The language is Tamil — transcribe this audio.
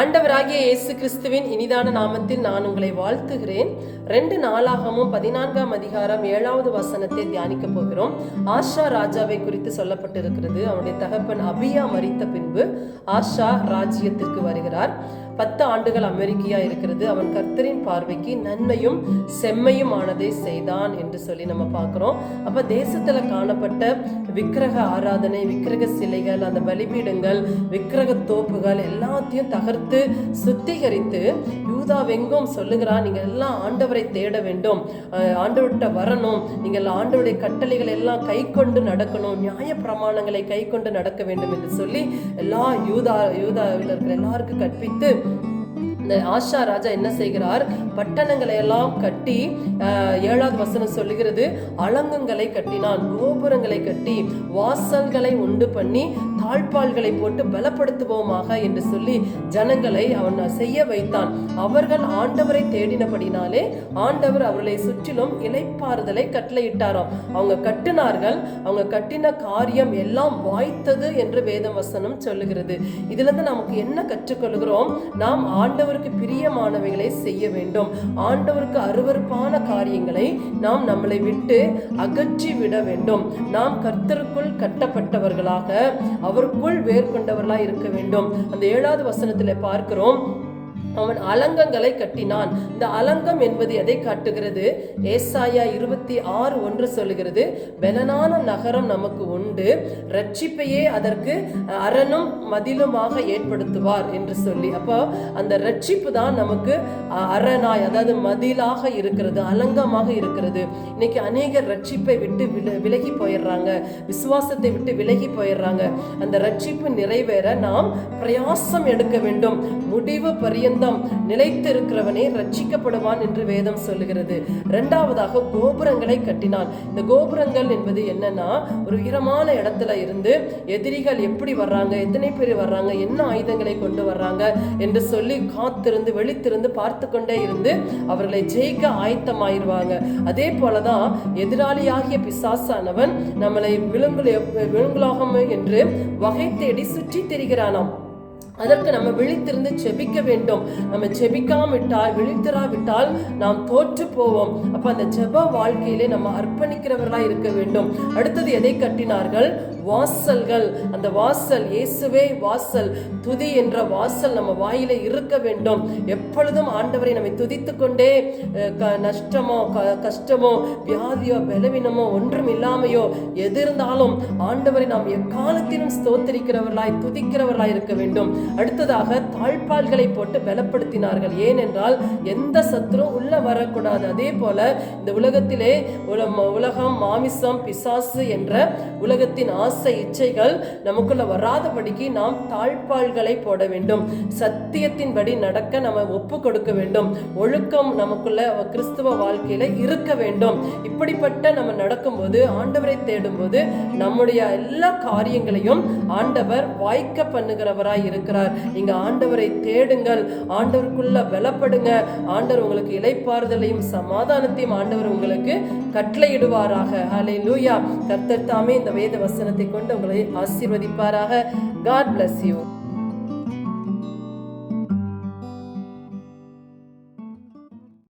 ஆண்டவராகிய இயேசு கிறிஸ்துவின் இனிதான நாமத்தில் நான் உங்களை வாழ்த்துகிறேன். 2 நாளாகமும் 14ஆம் அதிகாரம் 7வது வசனத்தை தியானிக்க போகிறோம். ஆஷா ராஜாவை குறித்து சொல்லப்பட்டிருக்கிறது. அவனுடைய தகப்பன் அபியா மரித்த பின்பு ஆஷா ராஜ்யத்திற்கு வருகிறார். 10 ஆண்டுகள் அமெரிக்கையா இருக்கிறது. அவன் கர்த்தரின் பார்வைக்கு நன்மையும் செம்மையும் ஆனதை செய்தான் என்று சொல்லி நம்ம பார்க்கிறோம். அப்ப தேசத்துல காணப்பட்ட விக்கிரக ஆராதனை, விக்கிரக சிலைகள், அந்த பலிபீடங்கள், விக்கிரக தோப்புகள் எல்லாத்தையும் தகர்த்து சுத்திகரித்து யூதாவெங்கும் சொல்லுகிறான், நீங்க எல்லாம் ஆண்டவரை தேட வேண்டும், ஆண்டவர்கிட்ட வரணும், நீங்கள் ஆண்டவருடைய கட்டளைகள் எல்லாம் கை கொண்டு நடக்கணும், நியாய பிரமாணங்களை கை கொண்டு நடக்க வேண்டும் என்று சொல்லி எல்லா யூதாவில் இருக்கிற எல்லாருக்கும் கற்பித்து இந்த ஆஷா ராஜா என்ன செய்கிறார், பட்டணங்களை எல்லாம் கட்டி 7வது வசனம் சொல்லுகிறது, அலங்கங்களை கட்டினான், கோபுரங்களை கட்டி வாசல்களை உண்டு பண்ணி தாழ்பால்களை போட்டு பலப்படுத்துவோமாக என்று சொல்லி ஜனங்களை அவன் செய்ய வைத்தான். அவர்கள் ஆண்டவரை தேடினபடினாலே ஆண்டவர் அவர்களை சுற்றிலும் இளைப்பாறுதலை கட்டளையிட்டாராம். அவங்க கட்டினார்கள், அவங்க கட்டின காரியம் எல்லாம் வாய்த்தது என்று வேத வசனம் சொல்லுகிறது. இதுல இருந்து நமக்கு என்ன கற்றுக்கொள்கிறோம்? நாம் ஆண்டவருக்கு பிரியமானவைகளை செய்ய வேண்டும். ஆண்டவருக்கு அருவருப்பான காரியங்களை நாம் நம்மளை விட்டு அகற்றி விட வேண்டும். நாம் கர்த்தருக்குள் கட்டப்பட்டவர்களாக, அவருக்குள் வேர் கொண்டவர்களாக இருக்க வேண்டும். அந்த 7வது வசனத்துல பார்க்கிறோம், அவன் அலங்கங்களை கட்டினான். இந்த அலங்கம் என்பது எதை காட்டுகிறது? ஏசாயா 26:1 சொல்லுகிறது, பெலனான நகரம் நமக்கு உண்டு, ரட்சிப்பையே அதற்கு அரணும் மதிலுமாக ஏற்படுத்துவார் என்று சொல்லி. அப்போ அந்த ரட்சிப்பு தான் நமக்கு அரணாய், அதாவது மதிலாக இருக்கிறது, அலங்கமாக இருக்கிறது. இன்னைக்கு அநேகர் ரட்சிப்பை விட்டு விலகி போயிடுறாங்க, விசுவாசத்தை விட்டு விலகி போயிடுறாங்க. அந்த ரட்சிப்பு நிறைவேற நாம் பிரயாசம் எடுக்க வேண்டும். முடிவு பரியந்தம் நிலைத்து இருக்கிறவனே ரட்சிக்கப்படுவான் என்று வேதம் சொல்லுகிறது. 2வதாக கோபுரங்களை கட்டினான். இந்த கோபுரங்கள் என்பது என்னன்னா, ஒரு உயரமான இடத்துல இருந்து எதிரிகள் எப்படி வர்றாங்க, எத்தனை பேர் வர்றாங்க, என்ன ஆயுதங்களை கொண்டு வர்றாங்க என்று சொல்லி காத்திருந்து விழித்திருந்து பார்த்து கொண்டே இருந்து அவர்களை ஜெயிக்க ஆயத்தமாயிருவாங்க. அதே போலதான் எதிராளியாகிய பிசாசானவன் நம்மளை விழுங்கலாகும் என்று வகை தேடி சுற்றி திரிகிறானாம். அதற்கு நம்ம விழித்திருந்து செபிக்க வேண்டும். நம்ம செபிக்காவிட்டால், விழித்திராவிட்டால் நாம் தோற்று போவோம். அப்ப அந்த ஜெப வாழ்க்கையிலே நம்ம அர்ப்பணிக்கிறவர்களா இருக்க வேண்டும். அடுத்தது எதை கட்டினார்கள்? வாசல்கள். அந்த வாசல் இயேசுவே வாசல், துதி என்ற வாசல் நம்ம வாயில இருக்க வேண்டும். எப்பொழுதும் ஆண்டவரை நம்மை துதித்து கொண்டே, நஷ்டமோ கஷ்டமோ வியாதியோ பலவீனமோ ஒன்றும் இல்லாமையோ எது இருந்தாலும் ஆண்டவரை நாம் எக்காலத்திலும் ஸ்தோத்திரிக்கிறவர்களாய் துதிக்கிறவர்களாய் இருக்க வேண்டும். அடுத்ததாக தாழ்பால்களை போட்டு பலப்படுத்தினார்கள். ஏனென்றால் எந்த சத்துரும் உள்ள வரக்கூடாது. அதே போல இந்த உலகத்திலே உலகம், மாமிசம், பிசாசு என்ற உலகத்தின் ஆசை இச்சைகள் நமக்குள்ள வராதபடிக்கு நாம் தாழ்பால்களை போட வேண்டும். சத்தியத்தின்படி நடக்க நம்ம ஒப்பு கொடுக்க வேண்டும். ஒழுக்கம் நமக்குள்ள கிறிஸ்துவ வாழ்க்கையில இருக்க வேண்டும். இப்படிப்பட்ட நம்ம நடக்கும்போது, ஆண்டவரை தேடும் போது நம்முடைய எல்லா காரியங்களையும் ஆண்டவர் வாய்க்க பண்ணுகிறவராய் இருக்கிறார். நீங்க ஆண்டவரை தேடுங்கள், ஆண்டவருக்குள்ள பலப்படுங்க. ஆண்டவர் உங்களுக்கு இளைப்பாறுதலையும் சமாதானத்தையும் ஆண்டவர் உங்களுக்கு கட்டளையிடுவாராக. ஹல்லேலூயா. கர்த்தர் தாமே இந்த வேத வசனத்தை கொண்டு உங்களை ஆசீர்வதிப்பாராக. God bless you.